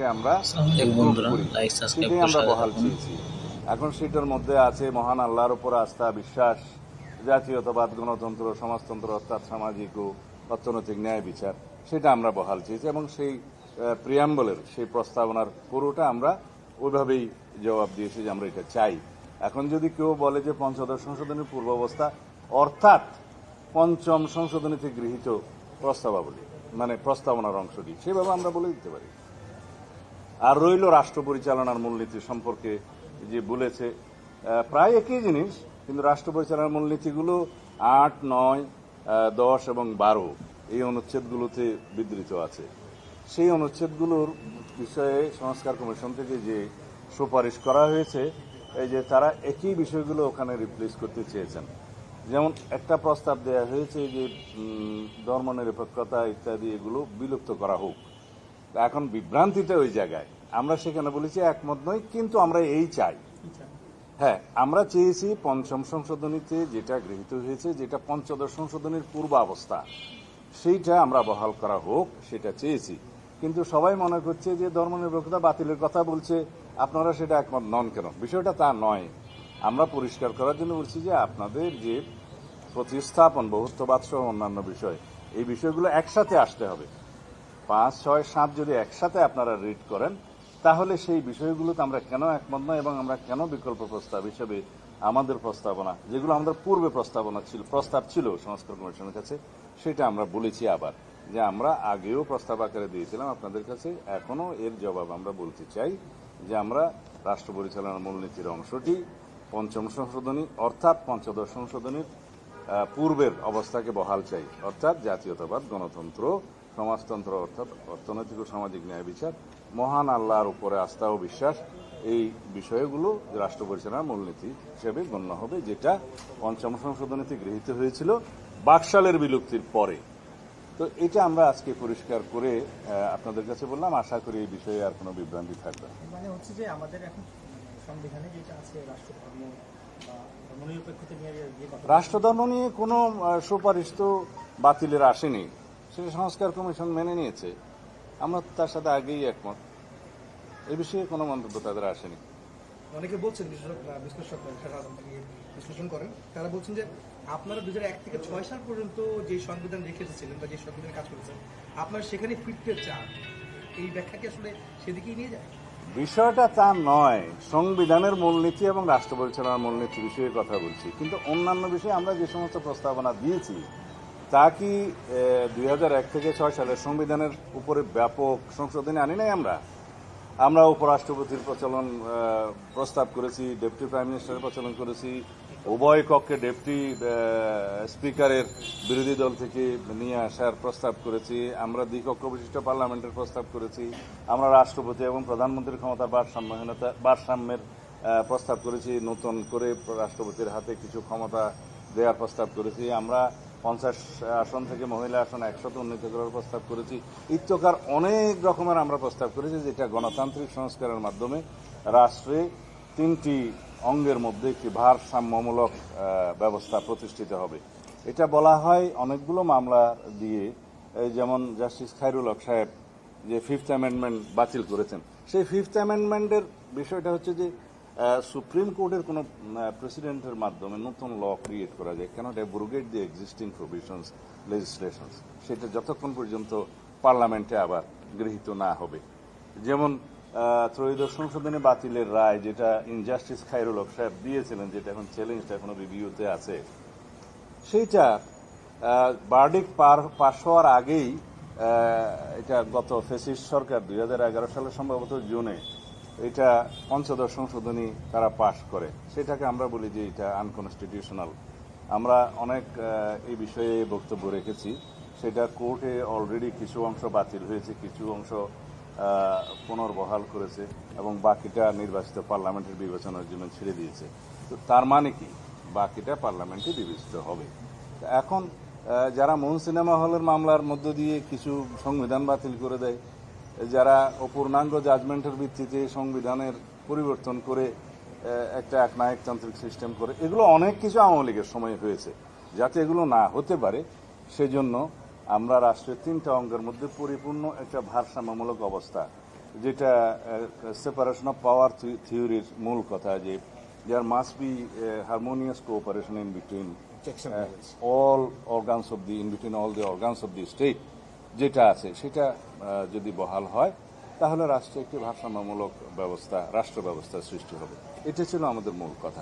সেটাকে আমরা ইমপ্রুভ করি, সেটাই আমরা বহাল চেয়েছি। এখন সেটার মধ্যে আছে মহান আল্লাহর উপর আস্থা, বিশ্বাস, জাতীয়তাবাদ, গণতন্ত্র, সমাজতন্ত্র অর্থাৎ সামাজিক ও অর্থনৈতিক ন্যায় বিচার, সেটা আমরা বহাল চেয়েছি এবং সেই প্রিয়াম্বলের সেই প্রস্তাবনার পুরোটা আমরা ওইভাবেই জবাব দিয়েছি যে আমরা এটা চাই। এখন যদি কেউ বলে যে পঞ্চদশ সংশোধনীর পূর্বাবস্থা অর্থাৎ পঞ্চম সংশোধনীতে গৃহীত প্রস্তাবাবলী মানে প্রস্তাবনার অংশটি, সেভাবে আমরা বলে দিতে পারি। আর রইল রাষ্ট্র পরিচালনার মূলনীতি সম্পর্কে যে বলেছে, প্রায় একই জিনিস, কিন্তু রাষ্ট্র পরিচালনার মূলনীতিগুলো 8, 9, 10 এবং 12 এই অনুচ্ছেদগুলোতে বিধৃত আছে। সেই অনুচ্ছেদগুলোর বিষয়ে সংস্কার কমিশন থেকে যে সুপারিশ করা হয়েছে, এই যে তারা একই বিষয়গুলো ওখানে রিপ্লেস করতে চেয়েছেন। যেমন একটা প্রস্তাব দেওয়া হয়েছে যে ধর্মনিরপেক্ষতা ইত্যাদি এগুলো বিলুপ্ত করা হোক। এখন বিভ্রান্তিটা ওই জায়গায়, আমরা সেখানে বলেছি একমত নই, কিন্তু আমরা এই চাই। হ্যাঁ, আমরা চেয়েছি পঞ্চম সংশোধনীতে যেটা গৃহীত হয়েছে, যেটা পঞ্চদশ সংশোধনীর পূর্বাবস্থা, সেইটা আমরা বহাল করা হোক, সেটা চেয়েছি। কিন্তু সবাই মনে করছে যে ধর্মনিরপেক্ষতা বাতিলের কথা বলছে, আপনারা সেটা একমত নন কেন? বিষয়টা তা নয়। আমরা পরিষ্কার করার জন্য বলছি যে আপনাদের যে প্রতিস্থাপন, বহুত্ববাদ সহ অন্যান্য বিষয়, এই বিষয়গুলো একসাথে আসতে হবে। 5, 6, 7 যদি একসাথে আপনারা রিড করেন, তাহলে সেই বিষয়গুলোতে আমরা কেন একমত নয় এবং আমরা কেন বিকল্প প্রস্তাব হিসেবে আমাদের প্রস্তাবনা, যেগুলো আমাদের পূর্বে প্রস্তাব ছিল সংস্কার কমিশনের কাছে, সেটা আমরা বলেছি আবার যে আমরা আগেও প্রস্তাব আকারে দিয়েছিলাম আপনাদের কাছে। এখনো এর জবাব আমরা বলতে চাই যে আমরা রাষ্ট্র পরিচালনার মূলনীতির অংশটি পঞ্চম সংশোধনী অর্থাৎ পঞ্চদশ সংশোধনীর পূর্বের অবস্থাকে বহাল চাই, অর্থাৎ জাতীয়তাবাদ, গণতন্ত্র, সমাজতন্ত্র অর্থাৎ অর্থনৈতিক ও সামাজিক ন্যায় বিচার, মহান আল্লাহর উপরে আস্থা ও বিশ্বাস, এই বিষয়গুলো রাষ্ট্র পরিচালনার মূলনীতি হিসেবে গণ্য হবে, যেটা পঞ্চম সংশোধনীতে গৃহীত হয়েছিল বাকশালের বিলুপ্তির পরে। তো এটা আমরা আজকে পরিষ্কার করে আপনাদের কাছে বললাম। আশা করি এই বিষয়ে আর কোনো বিভ্রান্তি থাকবে না। মানে হচ্ছে যে আমাদের এখন সংবিধানে যেটা আছে রাষ্ট্রধর্ম বা ধর্মনিরপেক্ষতা নিয়ে যে কথা, রাষ্ট্রধর্ম নিয়ে কোনো সুপারিশ তো বাতিলের আসেনি, সেটা সংস্কার কমিশন মেনে নিয়েছে। আমরা তার সাথে আগেই একমত, এ বিষয়ে কোনো মন্তব্য তাদের আসেনি। অনেকে বলছেন বিশ্লেষকরা রাজনীতি বিশ্লেষণ করেন, তারা বলছেন যে আপনারা 2001 থেকে 6 সাল পর্যন্ত যে সংবিধান রেখে এসেছিলেন বা যে সংবিধানে কাজ করেছেন, আপনারা সেখানে ফিরতে চান, এই ব্যাখ্যা কি আসলে সেদিকেই নিয়ে যায়? বিষয়টা তা নয়, সংবিধানের মূলনীতি এবং রাষ্ট্র পরিচালনার মূলনীতি বিষয়ে কথা বলছি, কিন্তু অন্যান্য বিষয়ে আমরা যে সমস্ত প্রস্তাবনা দিয়েছি তা কি 2001 থেকে 6 সালের সংবিধানের উপরে ব্যাপক সংশোধনী আনি নাই? আমরা উপরাষ্ট্রপতির প্রস্তাব করেছি, ডেপুটি প্রাইম মিনিস্টারের প্রচলন করেছি, উভয় কক্ষে ডেপুটি স্পিকারের বিরোধী দল থেকে নিয়ে আসার প্রস্তাব করেছি, আমরা দ্বিকক্ষ বিশিষ্ট পার্লামেন্টের প্রস্তাব করেছি, আমরা রাষ্ট্রপতি এবং প্রধানমন্ত্রীর ক্ষমতার ভারসাম্যের প্রস্তাব করেছি, নতুন করে রাষ্ট্রপতির হাতে কিছু ক্ষমতা দেওয়ার প্রস্তাব করেছি, আমরা 50 আসন থেকে মহিলা আসন 100 উন্নীত করার প্রস্তাব করেছি। ইত্যকার অনেক রকমের আমরা প্রস্তাব করেছি, যেটা গণতান্ত্রিক সংস্কারের মাধ্যমে রাষ্ট্রে 3টি অঙ্গের মধ্যে একটি ভারসাম্যমূলক ব্যবস্থা প্রতিষ্ঠিত হবে। এটা বলা হয় অনেকগুলো মামলা দিয়ে, যেমন জাস্টিস খায়রুল হক সাহেব যে 5th অ্যামেন্ডমেন্ট বাতিল করেছেন, সেই 5th অ্যামেন্ডমেন্টের বিষয়টা হচ্ছে যে সুপ্রিম কোর্টের কোনো প্রেসিডেন্টের মাধ্যমে নতুন ল ক্রিয়েট করা যায়, cannot abrogate the existing provisions লেজিসলেশনস, সেটা যতক্ষণ পর্যন্ত পার্লামেন্টে আবার গৃহীত না হবে। যেমন ত্রয়োদশ সংশোধনী বাতিলের রায়, যেটা ইনজাস্টিস খায়রুল হক সাহেব দিয়েছিলেন, যেটা এখন চ্যালেঞ্জটা এখনো রিভিউতে আছে, সেইটা ভার্ডিক্ট পাশ হওয়ার আগেই এটা গত ফ্যাসিস্ট সরকার 2011 সালে সম্ভবত জুনে এটা পঞ্চদশ সংশোধনী তারা পাশ করে, সেটাকে আমরা বলি যে এটা আনকনস্টিটিউশনাল। আমরা অনেক এই বিষয়ে বক্তব্য রেখেছি, সেটা কোর্টে অলরেডি কিছু অংশ বাতিল হয়েছে, কিছু অংশ পুনর্বহাল করেছে এবং বাকিটা নির্বাচিত পার্লামেন্টের বিবেচনার জন্য ছেড়ে দিয়েছে। তো তার মানে কি, বাকিটা পার্লামেন্টে বিবেচিত হবে। এখন যারা মূল সিনেমা হলের মামলার মধ্য দিয়ে কিছু সংবিধান বাতিল করে দেয়, যারা অপূর্ণাঙ্গ জাজমেন্টের ভিত্তিতে সংবিধানের পরিবর্তন করে একটা একনায়কতান্ত্রিক সিস্টেম করে, এগুলো অনেক কিছু আওয়ামী লীগের সময় হয়েছে। যাতে এগুলো না হতে পারে সেজন্য আমরা রাষ্ট্রের 3টা অঙ্গের মধ্যে পরিপূর্ণ একটা ভারসাম্যমূলক অবস্থা যেটা সেপারেশন অফ পাওয়ার থিওরির মূল কথা, যে there must be harmonious cooperation in between all organs of the in between all the organs of the state, যেটা আছে সেটা যদি বহাল হয় তাহলে রাষ্ট্রে একটি ভারসাম্যমূলক ব্যবস্থা, রাষ্ট্র ব্যবস্থা সৃষ্টি হবে। এটা ছিল আমাদের মূল কথা।